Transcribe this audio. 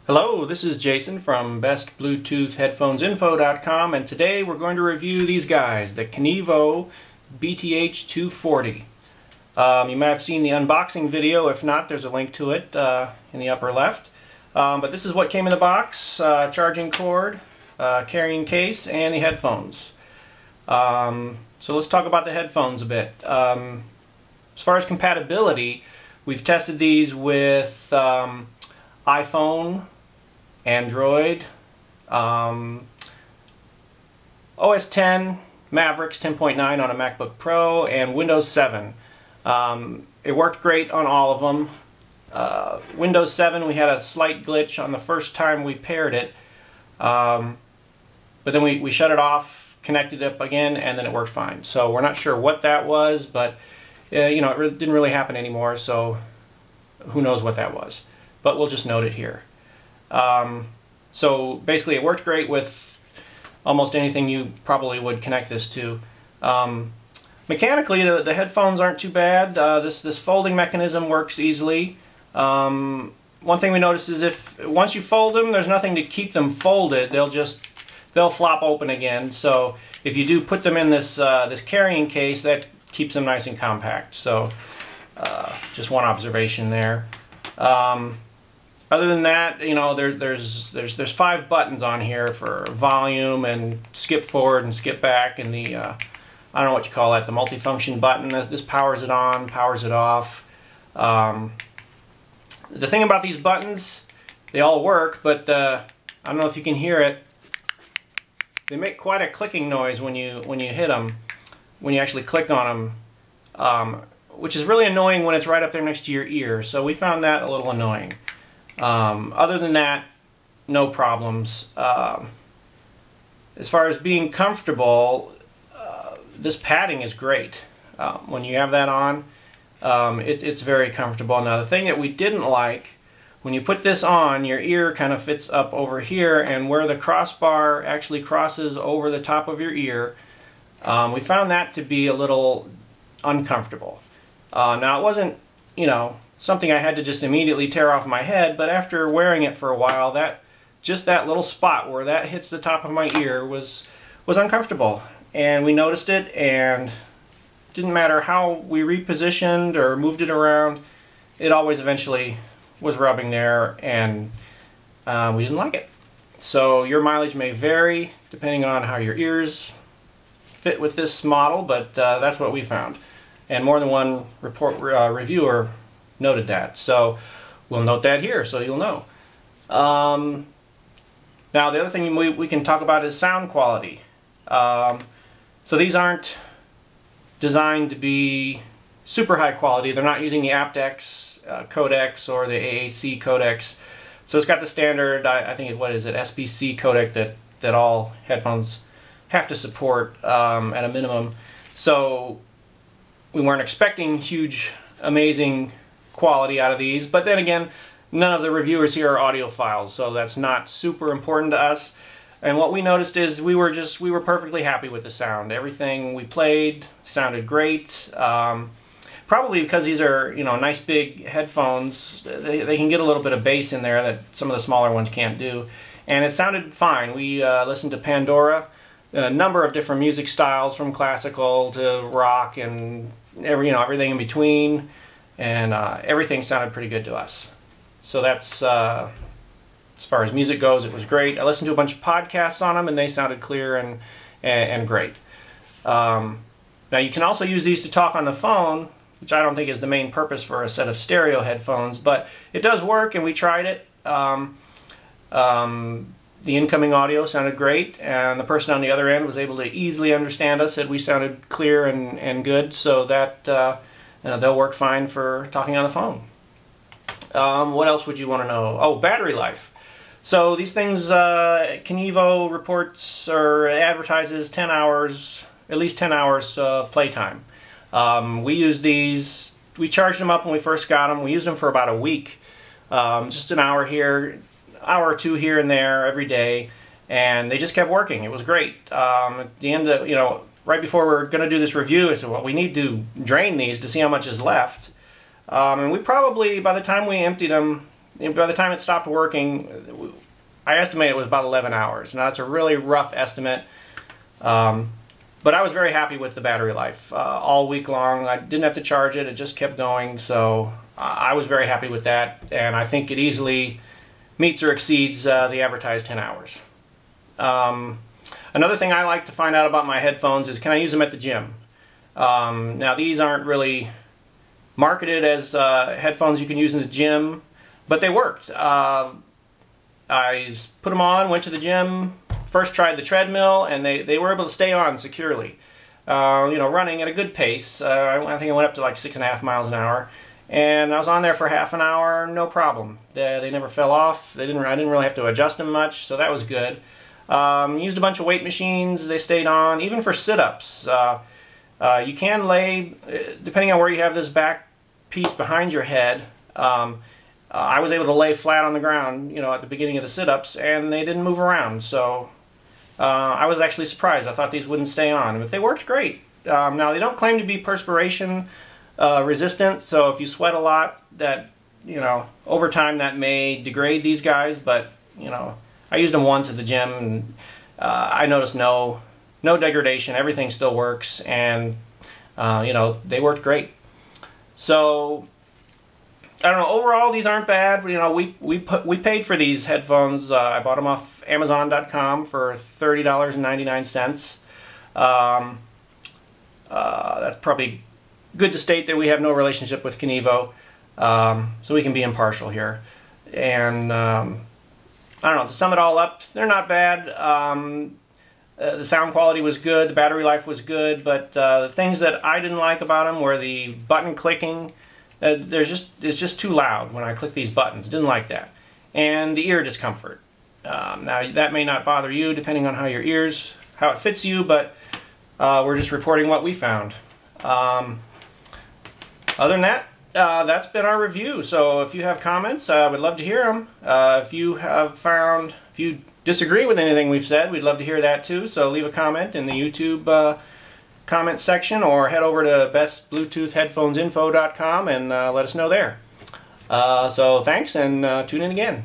Hello, this is Jason from bestbluetoothheadphonesinfo.com, and today we're going to review these guys, the Kinivo BTH240. You might have seen the unboxing video. If not, there's a link to it in the upper left. But this is what came in the box: charging cord, carrying case, and the headphones. So let's talk about the headphones a bit. As far as compatibility, we've tested these with iPhone, Android, OS 10, Mavericks 10.9 on a MacBook Pro, and Windows 7. It worked great on all of them. Windows 7, we had a slight glitch on the first time we paired it, but then we shut it off, connected it up again, and then it worked fine. So we're not sure what that was, but you know, it didn't really happen anymore, so who knows what that was. But we'll just note it here. So basically it worked great with almost anything you probably would connect this to. Mechanically, the headphones aren't too bad. This folding mechanism works easily. One thing we noticed is once you fold them, there's nothing to keep them folded. They'll flop open again. So if you do put them in this carrying case, that keeps them nice and compact. So just one observation there. Other than that, you know, there's 5 buttons on here for volume and skip forward and skip back, and the I don't know what you call that, the multifunction button. This powers it on, powers it off. The thing about these buttons, they all work, but I don't know if you can hear it. They make quite a clicking noise when you hit them, when you actually click on them, which is really annoying when it's right up there next to your ear. So we found that a little annoying. Other than that, no problems. As far as being comfortable, this padding is great. When you have that on, it's very comfortable. Now the thing that we didn't like, when you put this on, your ear kind of fits up over here, and where the crossbar actually crosses over the top of your ear, we found that to be a little uncomfortable. Now it wasn't, you know, something I had to just immediately tear off my head, but after wearing it for a while, just that little spot where that hits the top of my ear was uncomfortable, and we noticed it, and didn't matter how we repositioned or moved it around, it always eventually was rubbing there, and we didn't like it. So your mileage may vary depending on how your ears fit with this model, but that's what we found, and more than one reviewer noted that, so we'll note that here so you'll know. Now the other thing we can talk about is sound quality. So these aren't designed to be super high quality. They're not using the aptX codecs or the AAC codecs, so it's got the standard, I think, what is it, SBC codec that all headphones have to support at a minimum. So we weren't expecting huge, amazing quality out of these, but then again, none of the reviewers here are audiophiles, so that's not super important to us. And what we noticed is we were perfectly happy with the sound. Everything we played sounded great. Probably because these are, you know, nice big headphones, they can get a little bit of bass in there that some of the smaller ones can't do, and it sounded fine. We listened to Pandora, a number of different music styles, from classical to rock and everything in between. And everything sounded pretty good to us. So that's, as far as music goes, it was great. I listened to a bunch of podcasts on them, and they sounded clear and great. Now you can also use these to talk on the phone, which I don't think is the main purpose for a set of stereo headphones, but it does work, and we tried it. The incoming audio sounded great, and the person on the other end was able to easily understand us, said we sounded clear and good, so that they'll work fine for talking on the phone. What else would you want to know? Oh, battery life. So these things, Kinivo reports or advertises 10 hours, at least 10 hours playtime. We used these, we charged them up when we first got them. We used them for about a week. Just an hour here, hour or two here and there every day, and they just kept working. It was great. At the end of, right before we're going to do this review, I said, well, we need to drain these to see how much is left. And we probably, by the time we emptied them, by the time it stopped working, I estimate it was about 11 hours. Now that's a really rough estimate, but I was very happy with the battery life all week long. I didn't have to charge it, it just kept going, so I was very happy with that, and I think it easily meets or exceeds the advertised 10 hours. Another thing I like to find out about my headphones is, can I use them at the gym? Now these aren't really marketed as headphones you can use in the gym, but they worked. I put them on, went to the gym, first tried the treadmill, and they were able to stay on securely. You know, running at a good pace. I think I went up to like 6.5 miles an hour, and I was on there for half an hour, no problem. They never fell off. I didn't really have to adjust them much, so that was good. Used a bunch of weight machines. They stayed on, even for sit-ups. You can lay, depending on where you have this back piece behind your head. I was able to lay flat on the ground, you know, at the beginning of the sit-ups, and they didn't move around. So I was actually surprised. I thought these wouldn't stay on, but they worked great. Now they don't claim to be perspiration resistant, so if you sweat a lot, that, you know, over time that may degrade these guys. But you know, I used them once at the gym, and I noticed no degradation. Everything still works, and you know, they worked great. So I don't know. Overall, these aren't bad. You know, we paid for these headphones. I bought them off Amazon.com for $30.99. That's probably good to state that we have no relationship with Kinivo, so we can be impartial here. And I don't know. To sum it all up, they're not bad. The sound quality was good. The battery life was good. But the things that I didn't like about them were the button clicking. It's just too loud when I click these buttons. Didn't like that. And the ear discomfort. Now that may not bother you depending on how it fits you, but we're just reporting what we found. Other than that, that's been our review. So if you have comments, I would love to hear them. If you disagree with anything we've said, we'd love to hear that too. So leave a comment in the YouTube comment section, or head over to bestbluetoothheadphonesinfo.com and let us know there. So thanks, and tune in again.